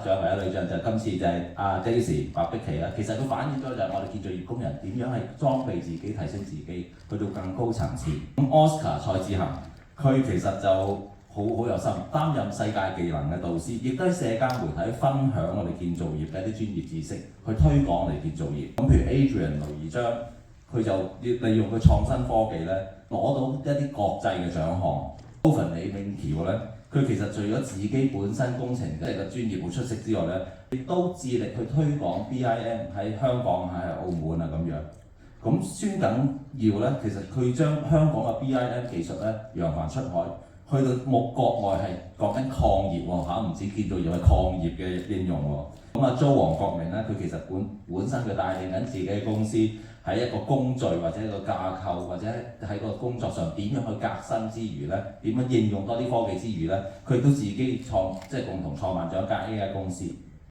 獎唯一女將就今次就係阿 Daisy 白碧琪啦。其實佢反映咗就係我哋建造業工人點樣係裝備自己、提升自己，去到更高層次。咁 Oscar 蔡志恒，佢其實就好有心，擔任世界技能嘅導師，亦都喺社交媒體分享我哋建造業嘅一啲專業知識，去推廣我哋建造業。咁譬如 Adrian 盧怡章，佢就利用佢創新科技咧，攞到一啲國際嘅獎項。Owen 李永橋咧，佢其實除咗自己本身工程嘅專業好出色之外咧，亦都致力去推廣 BIM 喺香港、喺澳門啊咁樣。咁孫錦耀咧，其實佢將香港嘅 BIM 技術咧揚帆出海，去到國外係講緊礦業喎嚇，唔止建造業係礦業嘅應用喎。咁啊，租黃國明咧，佢其實本身佢帶領緊自己嘅公司喺一個工序或者一個架構或者喺個工作上點樣去革新之餘咧，點樣應用多啲科技之餘咧，佢都自己即係共同創辦咗一間 AI 公司。